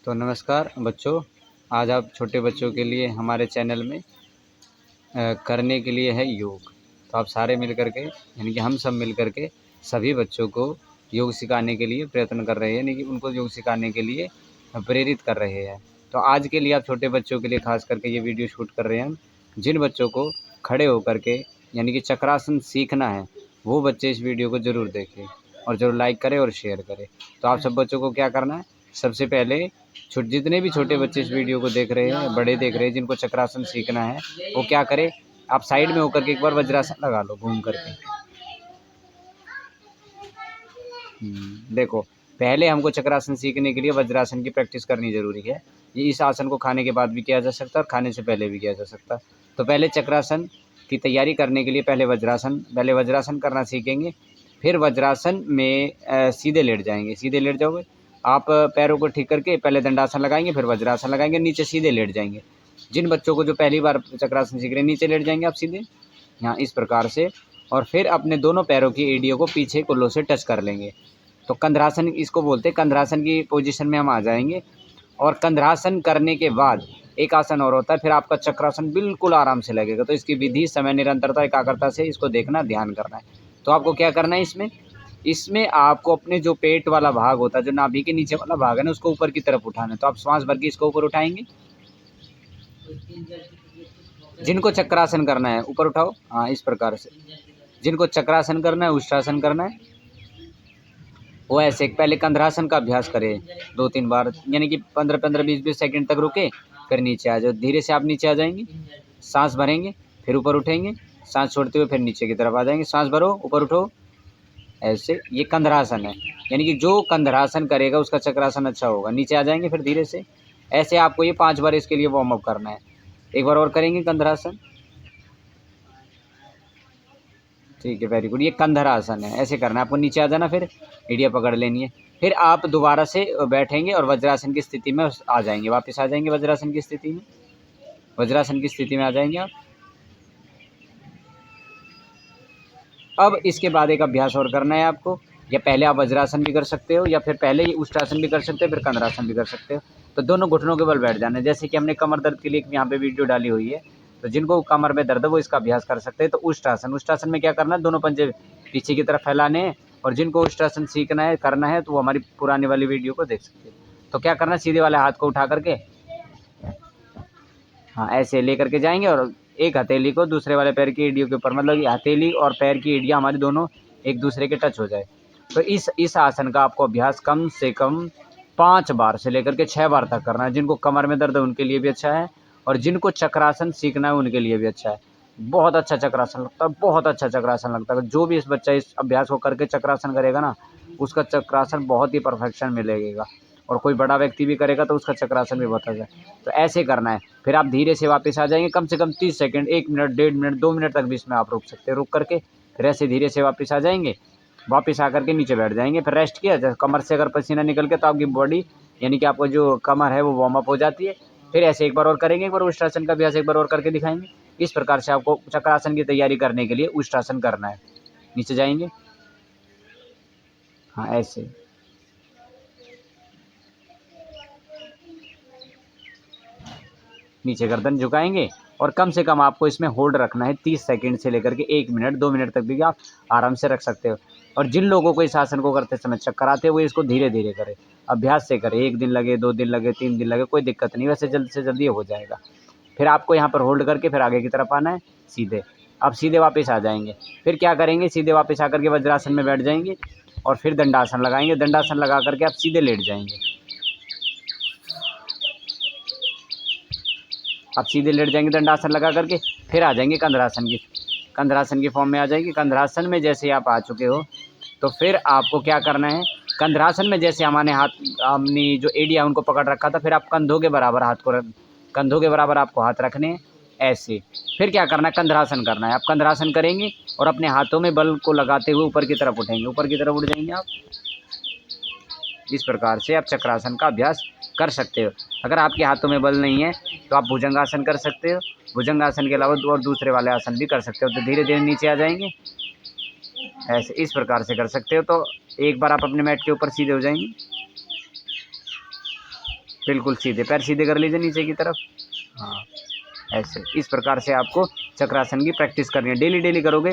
तो नमस्कार बच्चों, आज आप छोटे बच्चों के लिए हमारे चैनल में करने के लिए है योग। तो आप सारे मिल कर के यानी कि हम सब मिल कर के सभी बच्चों को योग सिखाने के लिए प्रयत्न कर रहे हैं, यानी कि उनको योग सिखाने के लिए प्रेरित कर रहे हैं। तो आज के लिए आप छोटे बच्चों के लिए खास करके ये वीडियो शूट कर रहे हैं हम। जिन बच्चों को खड़े होकर के यानी कि चक्रासन सीखना है, वो बच्चे इस वीडियो को ज़रूर देखें और ज़रूर लाइक करें और शेयर करें। तो आप सब बच्चों को क्या करना है, सबसे पहले जितने भी छोटे बच्चे इस वीडियो को देख रहे हैं, बड़े देख रहे हैं, जिनको चक्रासन सीखना है, वो क्या करें, आप साइड में होकर के एक बार वज्रासन लगा लो घूम करके। देखो, पहले हमको चक्रासन सीखने के लिए वज्रासन की प्रैक्टिस करनी ज़रूरी है। ये इस आसन को खाने के बाद भी किया जा सकता है और खाने से पहले भी किया जा सकता है। तो पहले चक्रासन की तैयारी करने के लिए पहले वज्रासन करना सीखेंगे। फिर वज्रासन में सीधे लेट जाएंगे। सीधे लेट जाओगे आप, पैरों को ठीक करके पहले दंडासन लगाएंगे, फिर वज्रासन लगाएंगे, नीचे सीधे लेट जाएंगे। जिन बच्चों को जो पहली बार चक्रासन सीख रहे हैं, नीचे लेट जाएंगे आप सीधे यहाँ इस प्रकार से, और फिर अपने दोनों पैरों की एड़ियों को पीछे कुल्लों से टच कर लेंगे। तो कंधरासन इसको बोलते हैं। कंधरासन की पोजीशन में हम आ जाएंगे और कंधरासन करने के बाद एक आसन और होता है, फिर आपका चक्रासन बिल्कुल आराम से लगेगा। तो इसकी विधि, समय, निरंतरता, एकाग्रता से इसको देखना, ध्यान करना है। तो आपको क्या करना है, इसमें आपको अपने जो पेट वाला भाग होता है, जो नाभि के नीचे वाला भाग है ना, उसको ऊपर की तरफ उठाना है। तो आप श्वास भर के इसको ऊपर उठाएंगे। जिनको चक्रासन करना है ऊपर उठाओ, हाँ इस प्रकार से। जिनको चक्रासन करना है, उष्ट्रासन करना है, वो ऐसे पहले कंधरासन का अभ्यास करें 2-3 बार, यानी कि 15-15, 20-20 सेकंड तक रुके, फिर नीचे आ जाओ। धीरे से आप नीचे आ जाएंगे, सांस भरेंगे, फिर ऊपर उठेंगे, सांस छोड़ते हुए फिर नीचे की तरफ आ जाएंगे। सांस भरो, ऊपर उठो, ऐसे। ये कंधरासन है, यानी कि जो कंधरासन करेगा उसका चक्रासन अच्छा होगा। नीचे आ जाएंगे फिर धीरे से। ऐसे आपको ये 5 बार इसके लिए वार्म अप करना है। एक बार और करेंगे कंधरासन। ठीक है, वेरी गुड। ये कंधरासन है, ऐसे करना है आपको। नीचे आ जाना, फिर एड़िया पकड़ लेनी है। फिर आप दोबारा से बैठेंगे और वज्रासन की स्थिति में आ जाएंगे, वापस आ जाएंगे वज्रासन की स्थिति में। वज्रासन की स्थिति में आ जाएंगे आप। अब इसके बाद एक अभ्यास और करना है आपको। या पहले आप वज्रासन भी कर सकते हो, या फिर पहले ही उष्ट्रासन भी कर सकते हो, फिर कंधरासन भी कर सकते हो। तो दोनों घुटनों के बल बैठ जाना है। जैसे कि हमने कमर दर्द के लिए यहाँ पे वीडियो डाली हुई है, तो जिनको कमर में दर्द है वो इसका अभ्यास कर सकते हैं। तो उष्ट्रासन में क्या करना है, दोनों पंजे पीछे की तरफ फैलाने हैं। और जिनको उष्ट्रासन सीखना है, करना है, तो वो हमारी पुरानी वाली वीडियो को देख सकते हैं। तो क्या करना है, सीधे वाले हाथ को उठा करके, हाँ ऐसे ले करके जाएंगे, और एक हथेली को दूसरे वाले पैर की एड़ियों के ऊपर, मतलब हथेली और पैर की एड़ियाँ हमारी दोनों एक दूसरे के टच हो जाए। तो इस आसन का आपको अभ्यास कम से कम 5 बार से लेकर के 6 बार तक करना है। जिनको कमर में दर्द है उनके लिए भी अच्छा है, और जिनको चक्रासन सीखना है उनके लिए भी अच्छा है। बहुत अच्छा चक्रासन लगता है, बहुत अच्छा चक्रासन लगता है। जो भी इस बच्चा इस अभ्यास को करके चक्रासन करेगा ना, उसका चक्रासन बहुत ही परफेक्शन में लगेगा। और कोई बड़ा व्यक्ति भी करेगा तो उसका चक्रासन भी बहुत अच्छा है। तो ऐसे करना है। फिर आप धीरे से वापस आ जाएंगे, कम से कम 30 सेकंड, 1 मिनट, 1.5 मिनट, 2 मिनट तक भी इसमें आप रुक सकते हैं। रुक करके फिर ऐसे धीरे से वापस आ जाएंगे। वापस आकर के नीचे बैठ जाएंगे। फिर रेस्ट किया, जैसे कमर से अगर पसीना निकल के, तो आपकी बॉडी यानी कि आपको जो कमर है वो वार्म अप हो जाती है। फिर ऐसे एक बार और करेंगे, एक बार उष्ट्रासन का अभ्यास एक बार और करके दिखाएंगे। इस प्रकार से आपको चक्रासन की तैयारी करने के लिए उष्ट्रासन करना है। नीचे जाएंगे, हाँ ऐसे। नीचे गर्दन झुकाएंगे, और कम से कम आपको इसमें होल्ड रखना है 30 सेकंड से लेकर के 1 मिनट, 2 मिनट तक भी आप आराम से रख सकते हो। और जिन लोगों को इस आसन को करते समय चक्कर आते हैं, वो इसको धीरे धीरे करें, अभ्यास से करें। 1 दिन लगे, 2 दिन लगे, 3 दिन लगे, कोई दिक्कत नहीं, वैसे जल्द से जल्दी हो जाएगा। फिर आपको यहाँ पर होल्ड करके फिर आगे की तरफ आना है सीधे। अब सीधे वापस आ जाएंगे। फिर क्या करेंगे, सीधे वापस आकर के वज्रासन में बैठ जाएंगे, और फिर दंडासन लगाएंगे। दंडासन लगा करके आप सीधे लेट जाएंगे। आप सीधे लेट जाएंगे दंडासन लगा करके, फिर आ जाएंगे कंधरासन की फॉर्म में आ जाएंगे। कंधरासन में जैसे आप आ चुके हो, तो फिर आपको क्या करना है, कंधरासन में जैसे हमारे हाथ, अपनी जो एड़िया उनको पकड़ रखा था, फिर आप कंधों के बराबर कंधों के बराबर आपको हाथ रखने हैं, ऐसे। फिर क्या करना है, कंधरासन करना है। आप कंधरासन करेंगे और अपने हाथों में बल को लगाते हुए ऊपर की तरफ उठेंगे, ऊपर की तरफ उठ जाएंगे आप। इस प्रकार से आप चक्रासन का अभ्यास कर सकते हो। अगर आपके हाथों में बल नहीं है तो आप भुजंगासन कर सकते हो। भुजंगासन के अलावा और दूसरे वाले आसन भी कर सकते हो। तो धीरे धीरे नीचे आ जाएंगे, ऐसे इस प्रकार से कर सकते हो। तो एक बार आप अपने मैट के ऊपर सीधे हो जाएंगे। बिल्कुल सीधे, पैर सीधे कर लीजिए नीचे की तरफ। हाँ, ऐसे इस प्रकार से आपको चक्रासन की प्रैक्टिस करनी है। डेली डेली करोगे,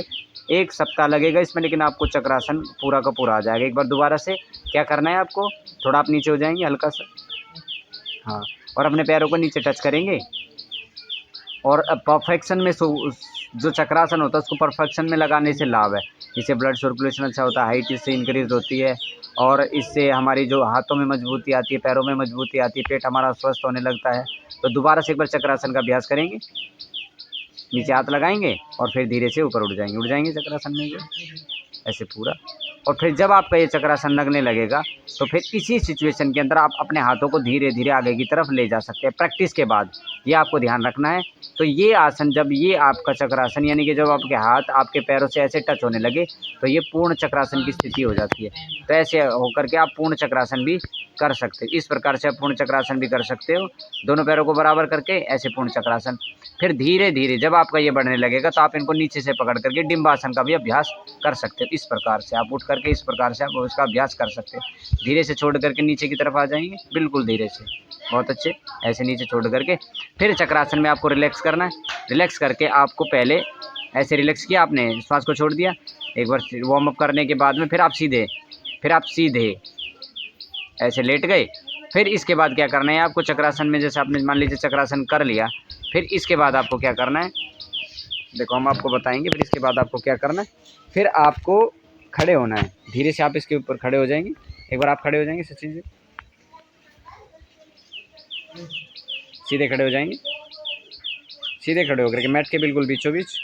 1 सप्ताह लगेगा इसमें, लेकिन आपको चक्रासन पूरा का पूरा आ जाएगा। एक बार दोबारा से क्या करना है आपको, थोड़ा आप नीचे हो जाएंगे हल्का सा। हाँ, और अपने पैरों को नीचे टच करेंगे। और परफेक्शन में जो चक्रासन होता है उसको परफेक्शन में लगाने से लाभ है। इससे ब्लड सर्कुलेशन अच्छा होता है, हाइट इससे इंक्रीज होती है, और इससे हमारी जो हाथों में मजबूती आती है, पैरों में मजबूती आती है, पेट हमारा स्वस्थ होने लगता है। तो दोबारा से एक बार चक्रासन का अभ्यास करेंगे, नीचे हाथ लगाएंगे और फिर धीरे से ऊपर उड़ जाएंगे चक्रासन में ऐसे पूरा। और फिर जब आपका ये चक्रासन लगने लगेगा तो फिर इसी सिचुएशन के अंदर आप अपने हाथों को धीरे धीरे आगे की तरफ ले जा सकते हैं प्रैक्टिस के बाद। ये आपको ध्यान रखना है। तो ये आसन, जब ये आपका चक्रासन यानी कि जब आपके हाथ आपके पैरों से ऐसे टच होने लगे तो ये पूर्ण चक्रासन की स्थिति हो जाती है। तो ऐसे होकर के आप पूर्ण चक्रासन भी कर सकते हो। इस प्रकार से आप पूर्ण चक्रासन भी कर सकते हो, दोनों पैरों को बराबर करके ऐसे पूर्ण चक्रासन। फिर धीरे धीरे जब आपका ये बढ़ने लगेगा तो आप इनको नीचे से पकड़ करके डिम्बासन का भी अभ्यास कर सकते हो। इस प्रकार से आप उठ करके इस प्रकार से आप उसका अभ्यास कर सकते हो। धीरे से छोड़ करके नीचे की तरफ आ जाएंगे, बिल्कुल धीरे से, बहुत अच्छे। ऐसे नीचे छोड़ करके फिर चक्रासन में आपको रिलैक्स करना है। रिलैक्स करके आपको पहले ऐसे रिलैक्स किया, आपने श्वास को छोड़ दिया। एक बार वार्म अप करने के बाद में फिर आप सीधे ऐसे लेट गए। फिर इसके बाद क्या करना है आपको चक्रासन में, जैसे आपने मान लीजिए चक्रासन कर लिया, फिर इसके बाद आपको क्या करना है, देखो हम आपको बताएंगे। फिर इसके बाद आपको क्या करना है, फिर आपको खड़े होना है। धीरे से आप इसके ऊपर खड़े हो जाएंगे। एक बार आप खड़े हो जाएंगे सचिन जी, सीधे खड़े हो जाएंगे, सीधे खड़े होकर के मैट के बिल्कुल बीचों बीच।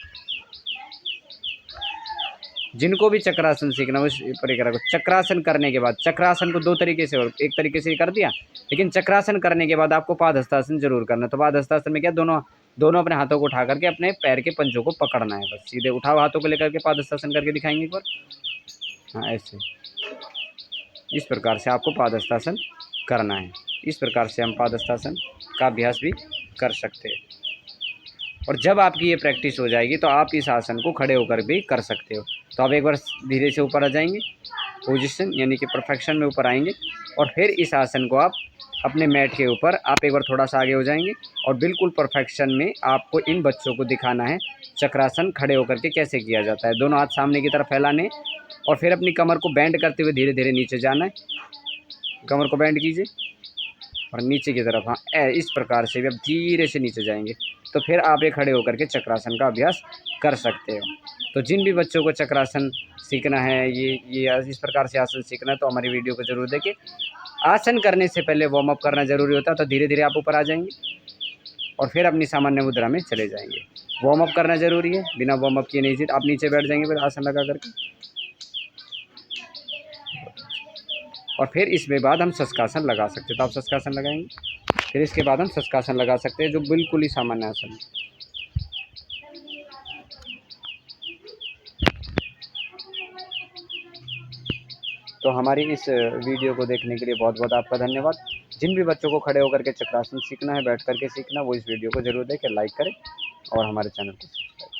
जिनको भी चक्रासन सीखना हो, इस परिक्रमा को चक्रासन करने के बाद, चक्रासन को 2 तरीके से, और एक तरीके से कर दिया, लेकिन चक्रासन करने के बाद आपको पादहस्तासन जरूर करना है। तो पादहस्तासन में क्या, दोनों अपने हाथों को उठा करके अपने पैर के पंजों को पकड़ना है। बस सीधे उठाओ हाथों को लेकर के पादहस्तासन करके दिखाएंगे एक बार। हाँ, ऐसे इस प्रकार से आपको पादहस्तासन करना है। इस प्रकार से हम पादहस्तासन का अभ्यास भी कर सकते हैं। और जब आपकी ये प्रैक्टिस हो जाएगी तो आप इस आसन को खड़े होकर भी कर सकते हो। तो आप एक बार धीरे से ऊपर आ जाएंगे, पोजीशन यानी कि परफेक्शन में ऊपर आएंगे, और फिर इस आसन को आप अपने मैट के ऊपर आप एक बार थोड़ा सा आगे हो जाएंगे, और बिल्कुल परफेक्शन में आपको इन बच्चों को दिखाना है चक्रासन खड़े होकर के कैसे किया जाता है। दोनों हाथ सामने की तरफ फैलाने, और फिर अपनी कमर को बैंड करते हुए धीरे धीरे नीचे जाना है। कमर को बैंड कीजिए और नीचे की तरफ, हाँ इस प्रकार से भी अब धीरे से नीचे जाएंगे। तो फिर आप ये खड़े होकर के चक्रासन का अभ्यास कर सकते हो। तो जिन भी बच्चों को चक्रासन सीखना है, ये इस प्रकार से आसन सीखना है, तो हमारी वीडियो को ज़रूर देखें। आसन करने से पहले वार्म अप करना ज़रूरी होता है। तो धीरे धीरे आप ऊपर आ जाएंगे और फिर अपनी सामान्य मुद्रा में चले जाएंगे। वार्म अप करना ज़रूरी है, बिना वार्म अप किए नहीं, आप नीचे बैठ जाएंगे फिर आसन लगा करके। और फिर इसमें बाद हम शस्कासन लगा सकते हैं। तो आप शस्कासन लगाएंगे, फिर इसके बाद हम शस्कासन लगा सकते हैं, जो बिल्कुल ही सामान्य आसन है। तो हमारी इस वीडियो को देखने के लिए बहुत बहुत आपका धन्यवाद। जिन भी बच्चों को खड़े होकर के चक्रासन सीखना है, बैठ करके सीखना, वो इस वीडियो को ज़रूर देखें, लाइक करें और हमारे चैनल को सब्सक्राइब करें।